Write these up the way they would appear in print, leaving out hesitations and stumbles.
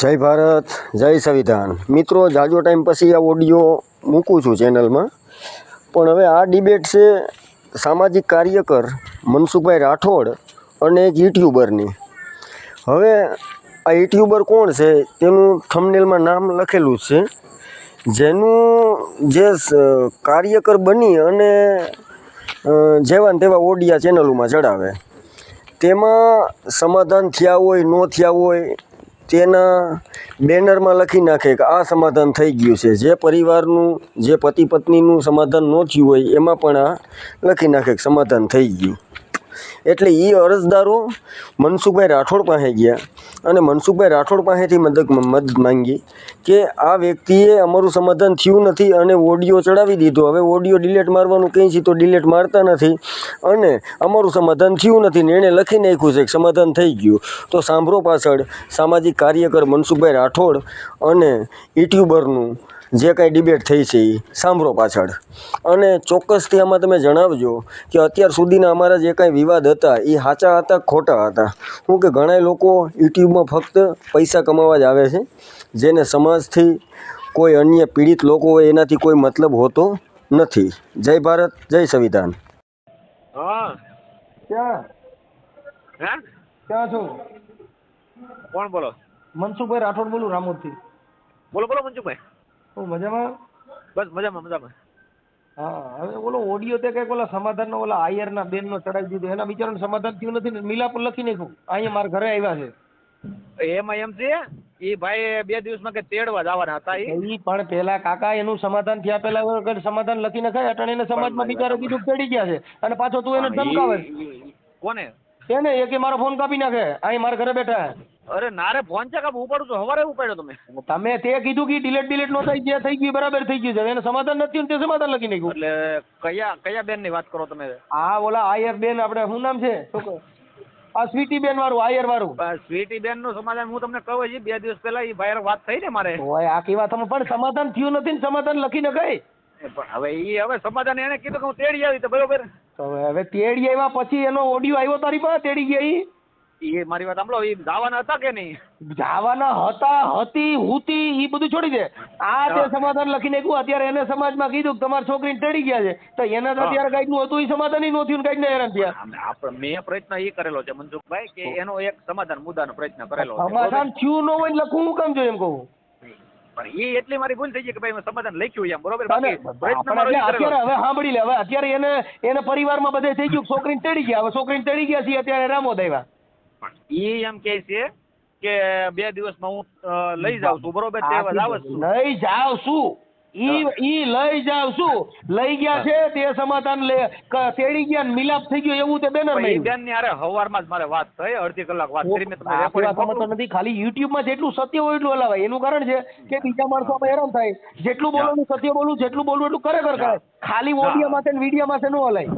જય ભારત, જય સંવિધાન. મિત્રો, જાજો ટાઈમ પછી આ ઓડિયો મૂકું છું ચેનલમાં. પણ હવે આ ડિબેટ છે સામાજિક કાર્યકર મનસુખભાઈ રાઠોડ અને એક યુટ્યુબરની. હવે આ યુટ્યુબર કોણ છે તેનું થંબનેલમાં નામ લખેલું છે. જેનું જે કાર્યકર બની અને જેવા ને તેવા ઓડિયા ચેનલોમાં ચડાવે, તેમાં સમાધાન થયા હોય ન થયા હોય તેના બેનરમાં લખી નાખે કે આ સમાધાન થઈ ગયું છે. જે પરિવારનું, જે પતિ પત્નીનું સમાધાન ન થયું હોય એમાં પણ આ લખી નાખે કે સમાધાન થઈ ગયું. એટલે એ અરજદારો મનસુખભાઈ રાઠોડ પાસે ગયા અને મનસુખભાઈ રાઠોડ પાસેથી મદદ માંગી કે આ વ્યક્તિએ અમારું સમાધાન થયું નથી અને ઓડિયો ચડાવી દીધો. હવે ઓડિયો ડિલેટ મારવાનું કહે છે તો ડિલેટ મારતા નથી અને અમારું સમાધાન થયું નથી ને એણે લખી નાખ્યું છે કે સમાધાન થઈ ગયું. તો સાંભળો પાછળ સામાજિક કાર્યકર મનસુખભાઈ રાઠોડ અને યુટ્યુબરનું જે કાંઈ ડિબેટ થઈ છે એ સાંભળો પાછળ. અને ચોક્કસથી આમાં તમે જણાવજો કે અત્યાર સુધીના અમારા જે કાંઈ વિવાદ હતા એ સાચા હતા ખોટા હતા. શું કે ઘણા લોકો યુટ્યુબમાં ફક્ત પૈસા કમાવા જ આવે છે, જેને સમાજથી કોઈ અન્ય પીડિત લોકો હોય એનાથી કોઈ મતલબ હોતો નથી. જય ભારત, જય સંવિધાન. હા ક્યાં હે ક્યાં છો? કોણ બોલો? મનસુખભાઈ રાઠોડ બોલું, રામોદથી. બોલો બોલો મનસુખભાઈ. હું મજામાં. બસ મજામાં મજામાં. હા, હવે ઓલો ઓડિયો તે કંઈક ઓલા સમાધાનનો ઓલા આયરના બેનનો ચડાવી દીધો, એના બિચારાનું સમાધાન થયું નથી ને મિલાપ લખી નાખ્યું. અહીંયા મારા ઘરે આવ્યા છે. એમાં એમ છે એ ભાઈ 2 દિવસમાં કે તેડવા જવાના હતા. ઈ પણ પેલા કાકા એનું સમાધાન થયા પેલા વગર સમાધાન લખી નખાય. અટાણે એને સમાજમાં બિચારો કીધું ચડી ગયા છે અને પાછો તું એને ધમકાવે. કોને? એને એ કે મારો ફોન કાપી નાખે. અહીં મારા ઘરે બેઠા. અરે નારે ફોન છે કાપ ઉપાડું છું. સવારે ઉપાડ્યો તમે. તમે તે કીધું કે ડિલેટ નો થઈ ગયા, થઈ ગયું, બરાબર થઈ ગયું છે. એને સમાધાન નથી થયું, તે સમાધાન લખી નાખ્યું. એટલે કયા બેન ની વાત કરો તમે? આ ઓલા આયર બેન, આપણે શું નામ છે? આ સ્વીટી બેન વાળું, આયર વાળું. સ્વીટી બેન નું સમાધાન હું તમને કહું છું. 2 દિવસ પહેલા એ ભાઈ વાત થઈ ને મારે. ઓય આ કેવા તમે, પણ સમાધાન થયું નથી ને સમાધાન લખી નખાય. પણ હવે સમાધાન એને કીધું કે હું તેડી આવી તો બરોબર. હવે તેડી આવ્યા પછી એનો ઓડિયો આવ્યો તારી પાસે? તેડી ગયા એ મારી વાત સાંભળો. એ જવાના હતા કે નહીં? જવાના હતા, હતી, હુતી, એ બધું છોડી દે. આ તે સમાધાન લખી નાખ્યું. અત્યારે એને સમાજમાં કીધું કે તમારી છોકરીને તેડી ગયા છે, તો એને અત્યારે કઈક નું હતું એ સમાધાન ય નહોતું, કઈક ને હેરાન થયા. મેં પ્રયત્ન એ કરેલો છે મનસુખભાઈ કે એનો એક સમાધાન મુદ્દાનો પ્રયત્ન કરેલો છે. સમાધાન થયું ન હોય લખવું હું કામ જોઈએ એમ કહું. પણ એ એટલી મારી ભૂલ થઈ ગઈ કે ભાઈ મેં સમાધાન લખ્યું એમ બરોબર. અત્યારે હવે સાંભળી લે. હવે અત્યારે એને પરિવારમાં બધે થઈ ગયું, છોકરીને તેડી ગયા. હવે છોકરીને તેડી ગયા છે, અત્યારે રામોદ આવ્યા. એ એમ કે છે કે 2 દિવસમાં હું લઈ જાઉં છું બરોબર. લઈ જાવ શું? ઈ લઈ જાવ શું? લઈ ગયા છે તે સમાધાન તેડી ગયા, મિલાપ થઈ ગયો એવું તે બેનર માં. બેન ની અરે હવારમાં જ મારે વાત થઈ, અડધી કલાક વાત કરી મેં તમને રેકોર્ડિંગ નથી. ખાલી યુટ્યુબ માં જેટલું સત્ય હોય એટલું હલાવાય. એનું કારણ છે કે બીજા માણસો હેરાન થાય. જેટલું બોલવાનું સત્ય બોલવું, જેટલું બોલવું એટલું ખરેખર કરે. ખાલી ઓડિયો માં વિડીયો માં ન હલાય.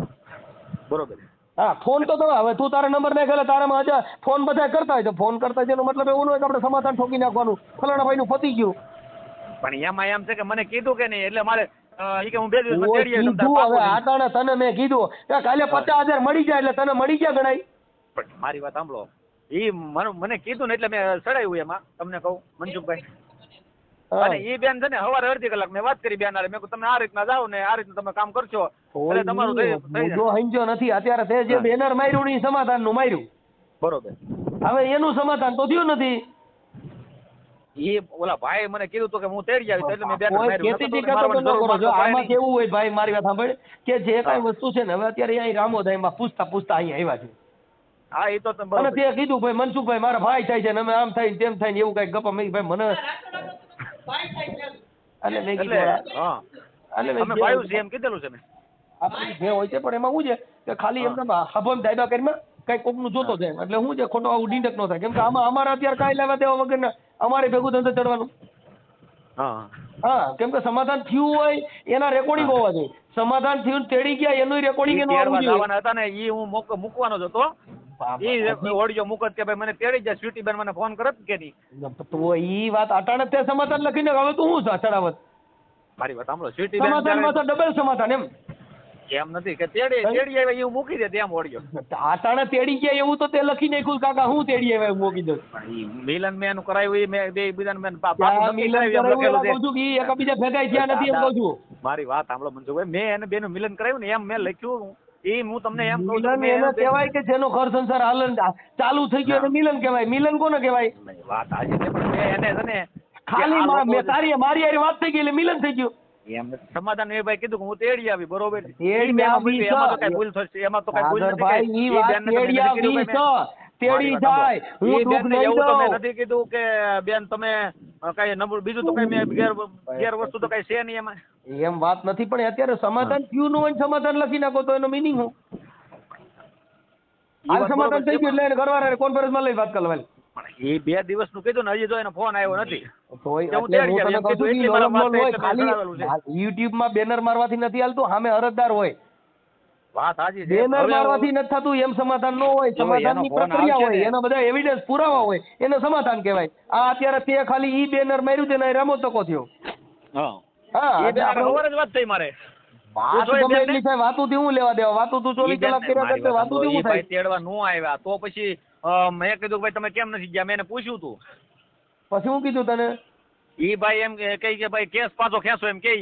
બરોબર. હા, ફોન તો તમે હવે તું તારા નંબર નાખે એટલે તારામાં હજાર ફોન બધા કરતા હોય તો ફોન કરતા છે એનો મતલબ એવું હોય કે આપણે સમાધાન ઠોકી નાખવાનું, ફલાણા ભાઈ નું પતી ગયું. પણ એમાં એમ છે કે મને કીધું કે નહીં એટલે મારે કે હું 2 દિવસમાં તેડી આવીશ. હવે આટાણે તને મેં કીધું કે કાલે 50,000 મળી જાય એટલે તને મળી ગયા ગણાય. પણ મારી વાત સાંભળો. એ મને કીધું ને એટલે મેં ચડાવ્યું એમાં. તમને કહું મનસુખભાઈ, અને એ બેન છે ને સવારે અડધી કલાક મેં વાત કરી બેન. મેં તમે આ રીતના જાઓ ને આ રીતના તમે કામ કરશો એટલે તમારું હંજો નથી. અત્યારે તે જે બેનર માર્યું ને સમાધાન નું માર્યું બરોબર. હવે એનું સમાધાન તો થયું નથી. એ ઓલા ભાઈ મને કીધું તો કે હું તેડી આવી એટલે મેં બેનર માર્યું. આમાં કેવું હોય ભાઈ, મારી વાત સાંભળ કે જે કઈ વસ્તુ છે ને હવે અત્યારે અહીં રામોદયમાં પૂછતા અહીં આવ્યા છે. હા એ તો અને તે કીધું ભાઈ મનસુખભાઈ મારા ભાઈ થાય છે ને અમે આમ થાય તેમ થાય ને એવું કઈ ગપ્પા મેં ભાઈ મને એટલે મેં કીધું ભાઈ છે એમ કીધેલું છે મેં. આપણે જે હોય છે પણ એમાં શું છે કે ખાલી એમને હબમ દાયબા કરીને કઈ કોક નું જોતો જાય એટલે શું છે ખોટો આવું ડીંડક નો થાય. કેમ કે આમાં અમારે અત્યારે કાંઈ લેવા દેવા વગર અમારે ભેગું ધંધો ચડવાનું. હા, કેમ કે સમાધાન થયું હોય એના રેકોર્ડિંગ હોવા જોઈએ. સમાધાન થયું તેડી ગયા એનું રેકોર્ડિંગ હતા ને એ હું મૂકવાનો જ હતો. ઓડિયો મુકત કે ભાઈ મને તેડી જાય સ્વીટી બેન મને ફોન કરત કે નહીં. તો ઈ વાત અટાણે તે સમાધાન લખીને હવે તું શું ચડાવત? મારી વાત સાંભળો. સ્વીટી બેન સમાધાનમાં તો ડબલ સમાધાન એમ. એમ નથી કે તેડી આવ્યા એવું મૂકી દે તેમ ઓડિયો. આટાણે તેડી ગયા એવું તો તે લખી નાખ્યું કાકા હું તેડી આવ્યા એવું મૂકી દઉં. મિલન મેં એનું કરાવ્યું એ મેં બે બીજાને મેં ત્યાં મિલન કરાવ્યું એમ કહું છું કે ઈ એકબીજા ભેગા થયા નથી એમ કહું છું. મારી વાત સાંભળો મનસુખભાઈ, મેં એને બેનું મિલન કરાવ્યું ને એમ મેં લખ્યું એ હું તમને એમ કહું છું મિલન એને કહેવાય કે જેનો ઘર સંસાર હાલન ચાલુ થઈ ગયો એને મિલન કહેવાય. મિલન કોને કહેવાય? વાત આજે છે પણ મેં એને છે ને ખાલી મેં મારી હારે વાત થઈ ગઈ એટલે મિલન થઈ ગયું. એમ સમાધાન એ ભાઈ કીધું કે હું તેડી આવી બરોબર. તેડી આવી એમાં તો કઈ ભૂલ થશે, એમાં તો કઈ ભૂલ નથી. ભાઈ ઈ વાત તેડી આવી છે. તેડી જાય હું દુઃખ નહીં એવું તો મેં દઉં. નથી કીધું કે બેન તમે કઈ નબળું બીજું તો કઈ મેં ગેર વસ્તુ તો કઈ છે નહીં એમાં. એમ વાત નથી પણ અત્યારે સમાધાન થયું ન હોય સમાધાન લખી નાખો તો એનો મિનિંગ શું? હાલ સમાધાન થઈ ગયું એટલે એને ઘરવાળાને કોન્ફરન્સમાં લઈ વાત કરવાની. એ 2 દિવસનું કીધું ને હજી તો એનો ફોન આવ્યો નથી. તોય એટલે હું તને કહું છું કે નોર્મલ હોય ખાલી યુટ્યુબમાં બેનર મારવાથી નથી હાલતું, સામે અરજદાર હોય. વાત સાચી છે. બેનર મારવાથી નથી થતું એમ સમાધાન ન હોય. સમાધાનની પ્રક્રિયા હોય, એના બધા એવિડન્સ પુરાવા હોય, એને સમાધાન કહેવાય. આ અત્યારે તે ખાલી ઈ બેનર માર્યું તેને રામો તકો થયો. હા હા એ ખબર જ વાત થઈ મારે. વાત ગમે એટલી થાય, વાતુંથી હું લેવા દેવા? વાતું તું 24 કલાક કર્યા કરતે વાતુંથી હું થાય? તેડવા નો આવ્યા તો પછી મેં કીધું ભાઈ તમે કેમ નથી ગયા, મેં એને પૂછ્યું તું. પછી હું કીધું તને? ઈ ભાઈ એમ કહે કે ભાઈ કેસ પાછો ખેંચો એમ કે.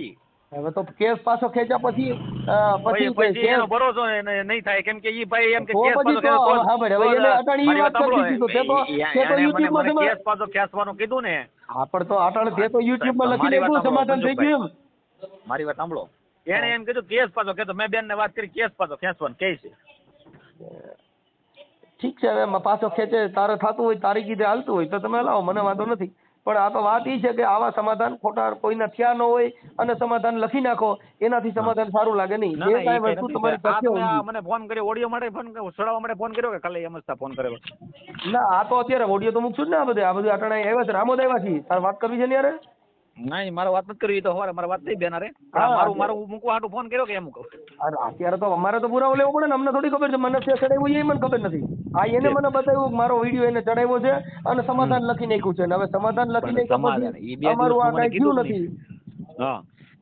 હવે તો કેસ પાછો ખેંચ્યા પછી પછી એનો ભરોસો નહીં થાય કેમ કે ઈ ભાઈ એમ કે તો કેસ પછી પાછો તો હા ભાઈ હવે એને અટાણી ઈ વાત કરી દીધી તો તે તો YouTube માં કેસ પાછો ખેંચવાનું કીધું ને. હા પણ તો અટાણે તે તો YouTube માં લખી નાખ્યું સમાધાન થઈ ગયું એમ. મારી વાત સાંભળો, એને એમ કીધું કેસ પાછો ખેંચો. મેં બેન ને વાત કરી કેસ પાછો ખેંચવાનું કહે છે. ઠીક છે હવે પાછો ખેંચે તારે થતું હોય તારી કીધે હાલતું હોય તો તમે લાવો, મને વાંધો નથી. પણ આ તો વાત ઈ છે કે આવા સમાધાન ખોટા કોઈના થયા ન હોય અને સમાધાન લખી નાખો એનાથી સમાધાન સારું લાગે નહીં. જે કાંઈ વસ્તુ તમારી તથ્ય હોય. મને ફોન કર્યો ઓડિયો માટે ફોન સડાવવા માટે ફોન કર્યો કે ખાલી એમ જ ફોન કરેલો? ના આ તો અત્યારે ઓડિયો તો મૂકશું જ ને. આ બધું અટાણે આવ્યા છે, રામોદ આવ્યા છીએ, તારે વાત કરવી છે ને યાર? નહીં મારે વાત નથી કરવી, તો મારે વાત થઈ બેન. મારું મૂકવા હાટું ફોન કર્યો કે એમ કહું? અત્યારે તો અમારે તો પુરાવો લેવો પડે ને. અમને થોડી ખબર છે મને ચડાવ્યું એ મને ખબર નથી. આ એને મને બતાવ્યું કે મારો વિડીયો એને ચડાવ્યો છે અને સમાધાન લખી નાખ્યું છે. હવે સમાધાન લખી નાખ્યા પછી અમારું આ કઈ થયું નથી.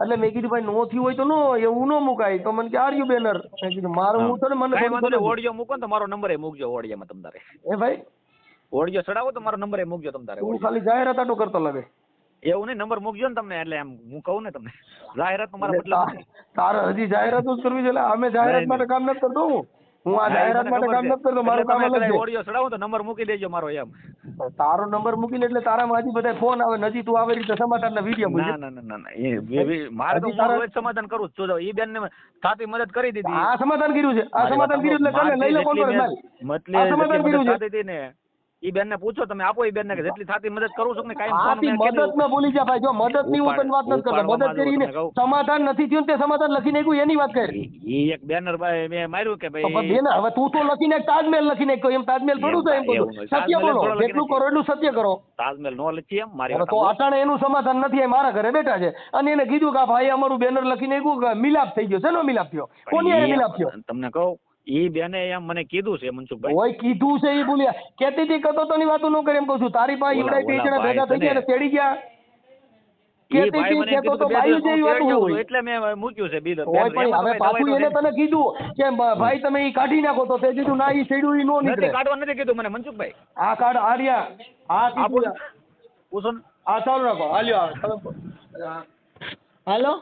એટલે મેં કીધું ભાઈ નો થયું હોય તો નો એવું ન મુકાય. તો મને કે આર્યુ બેનર મેં કીધું મારું હું તો મને ઓડિયો મૂકો ને તો મારો નંબર મૂકજો ઓડિયામાં તમ તારે. એ ભાઈ ઓડિયો ચડાવો તો મારો નંબર મૂકજો તમ તારે. હું ખાલી જાહેરાત આટો કરતો લાગે એવું નહીં, નંબર મૂકજો ને તમને. એટલે એમ હું કહું ને તમને જાહેરાત મારા મતલબ તારે હજી જાહેરાત જ કરવી છે. અમે જાહેરાત માટે કામ નથી કરતો. હું આ જાહેરાત માટે કામ નથી કરતો. મારું કામ અલગ છે. ઓડિયો ચડાવો તો નંબર મૂકી દેજો મારો. એમ તારો નંબર મૂકીને એટલે તારામાં હજી બધા ફોન આવે નજી તું આવી રીતે સમાધાનના વિડીયો મૂકે. ના મારે તો સમાધાન કરવું જ છું. ઈ બેન ને સાથી મદદ કરી દીધી. આ સમાધાન કર્યું છે, આ સમાધાન કર્યું એટલે કાલે લઈ લે કોન્ફરન્સ માં. આ સમાધાન કર્યું છે ને ઈ બેન ને પૂછો તમે, આપો ઈ બેન ને કે જેટલી થાતી મદદ કરું છું ને કાઈ મદદ ન ભૂલી જા ભાઈ. જો મદદ ની હું તને વાત નથી કરતો. મદદ કરીને સમાધાન નથી થયું તે સમાધાન લખી નાખ્યું એની વાત કરી. ઈ એક બેનર ભાઈ મેં માર્યું કે ભાઈ બેનર હવે તું તો લખી નાખ તાજમહેલ લખી નાખ્યો. એમ તાજમહેલ થોડું છે? એમ કહું સત્ય બોલો, જેટલું કરો એટલું સત્ય કરો. તાજમહેલ નો લખી એમ મારી તો અટાણે એનું સમાધાન નથી. મારા ઘરે બેઠા છે અને એને કીધું કે ભાઈ અમારું બેનર લખી નાખ્યું, મિલાપ થઈ ગયો. શેનો મિલાપ થયો? કોની હારે મિલાપ થયો? તમને કહું ઈ બેને એમ મને કીધું છે મનસુખભાઈ. ઓય કીધું છે ઈ બોલ્યા. કેતી હતી કતો તો ની વાતો ન કરે એમ કહું છું. તારી પાસે ઈવડાઈ બે જણા ભેગા થઈ ગયા ને તેડી ગયા. કેતી હતી કેતો તો ભાઈ જેવી વાતો હોય એટલે મેં મૂક્યું છે બિલ. ઓય પણ હવે પાછું એને તને કીધું કે ભાઈ તમે ઈ કાઢી નાખો તો તે કીધું ના ઈ છેડ્યું ઈ નો નીકળે. કાઢવા નથી કીધું મને મનસુખભાઈ. આ કાર્ડ આર્યા આ કીધું પૂછો ને. આ ચાલુ રાખો. હાલ્યો હાલો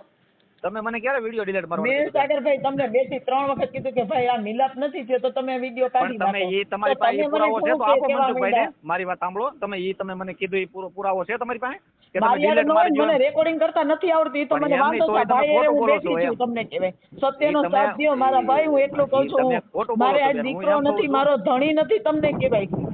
તમે મને ક્યારે વિડિયો ડિલીટ મારવાનો? મેં સાગરભાઈ તમને 2 થી 3 વખત કીધું કે ભાઈ આ મિલાપ નથી થયો તો તમે વિડિયો કાઢી નાખો. તમે ઈ તમારી પાસે પુરાવો છે તો આપો મનસુખભાઈ ને. મારી વાત સાંભળો, તમે ઈ તમે મને કીધું ઈ પુરાવો છે તમારી પાસે કે તમે ડિલીટ મારજો? મને રેકોર્ડિંગ કરતા નથી આવડતી તો મને વાંધો છે ભાઈ. હું બેઠી છું તમને કહેવાય સત્યનો સાથ દ્યો મારા ભાઈ. હું એટલું કહું છું મારે આજ દીકરો નથી, મારો ધણી નથી તમને કહેવાય.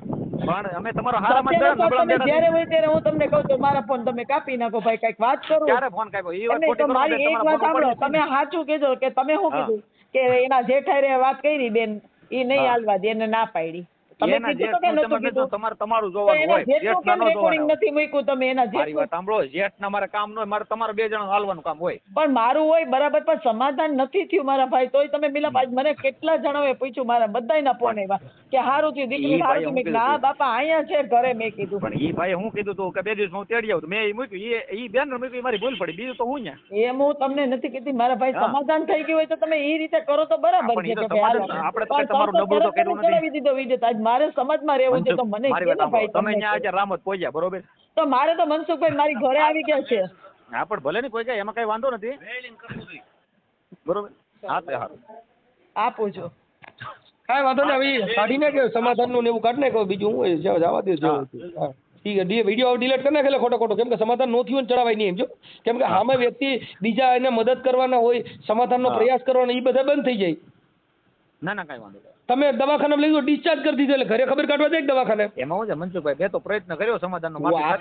પણ અમે તમારો હારામાં જ્યારે હોય ત્યારે હું તમને કહું છું મારા ફોન તમે કાપી નાખો ભાઈ. કઈક વાત કરો. ક્યારે ફોન કાપ્યો? ઈ વાત ખોટી કરો. મારી એક વાત સાંભળો, તમે સાચું કહેજો કે તમે શું કીધું કે એના જેઠાઈ વાત કરી બેન ઈ નહીં હાલવા દે, એને ના પાડી. તમે એના કીધું તો કે જેઠનું નતું તમે કીધું તમારું તો જોવાનું એના હોય, જેટલું જેઠના કેમ ન રેકોર્ડિંગ જોવાના હોય. નથી મૂક્યું તમે એના મારી જેટલું? વાત સાંભળો, જેઠના મારે કામ ન હોય, મારે તમારે 2 જણા હાલવાનું કામ હોય. પણ મારું હોય બરાબર, પણ સમાધાન નથી થયું મારા ભાઈ. તોય તમે મિલાપ આજ મને કેટલા જણાએ પૂછ્યું, મારા બધાયના ફોન આવ્યા કે હારું થયું દીકરી, ઈ હારું ભાઈએ થયું. મેં હું કીધું ના કીધું બાપા અહીંયા છે ઘરે, મેં કીધું. પણ ઈ ભાઈએ હું કીધું તું કે 2 દિવસ હું તેડી આવું, મેં ઈ મૂક્યું, ઈ બેન મૂક્યું, ઈ મારી ભૂલ પડી, બીજું તો હું ન્યા. એમ હું તમને નથી કીધી મારા ભાઈ, હા. સમાધાન થઈ ગયું હોય તો તમે એ રીતે કરો તો બરાબર પણ છે ઈ તો કે ભાઈ હાલો. સમાધાન આપણે તો પણ તમારું તરત નબળું તો તરત કર્યું તમે નથી. ચડાવી દીધો વિડીયો. આજ મારે સમાજમાં રહેવું છે તો મને મારી કે વાત ને ભાઈ સાંભળો, તમે તમને ન્યા કહો. આજે રામત પહોંચ્યા, બરોબર? તો મારે તો મનસુખભાઈ મારી ઘરે આવી ગયા છે. હા, પણ ભલે નહીં પહોંચ્યા, એમાં કઈ વાંધો નથી, બરોબર? હા તે હારું. આપું છું. કાંઈ વાંધો નહીં, હવે કાઢી નાખે સમાધાનનું ને એવું કાઢી નાખો, બીજું હું જવા દે. હા ઠીક છે, વિડીયો ડિલીટ કરી નાખે એટલે ખોટો કેમ કે સમાધાન નો થયું ને ચડાવાય નહીં એમ જો, કેમ કે સામે વ્યક્તિ બીજા એને મદદ કરવાના હોય, સમાધાનનો હા. પ્રયાસ કરવાનો, એ બધા બંધ થઈ જાય. ના ના, કઈ વાંધો નહીં. તમે દવાખાને લઈ જાઓ, ડિસ્ચાર્જ કરી દીધો એટલે ઘરે ખબર કાઢવા જાય દવાખાને. એમાં હું છે મનસુખભાઈ, મેં તો પ્રયત્ન કર્યો સમાધાનનો, આ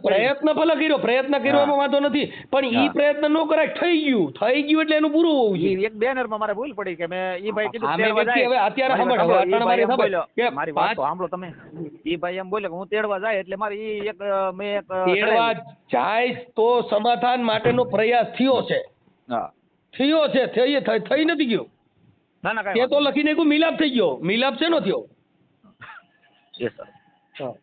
પ્રયત્ન ભલે કર્યો, પ્રયત્ન કરવામાં વાંધો નથી, પણ ઈ પ્રયત્ન ન કરાય, થઈ ગયું એટલે એનું પૂરું હોવું જોઈએ. એક બેનરમાં મારે ભૂલ પડી કે મેં ઈ ભાઈ કીધું સામે તેડવા વ્યક્તિ જાય. હવે અત્યારે સાંભળ, હવે અટાણે મારી સાંભળ કે મારી વાત તો સાંભળો તમે. ઈ ભાઈ એમ બોલે કે હું તેડવા જાય એટલે મારી ઈ એક મેં એક તેડવા જાય તો સમાધાન માટેનો પ્રયાસ થયો છે, હા. થઈ નથી ગયો. ના ના, તે કઈ તો લખીને મિલાપ થઈ ગયો, મિલાપ છે નો થયો. Yes sir. હા.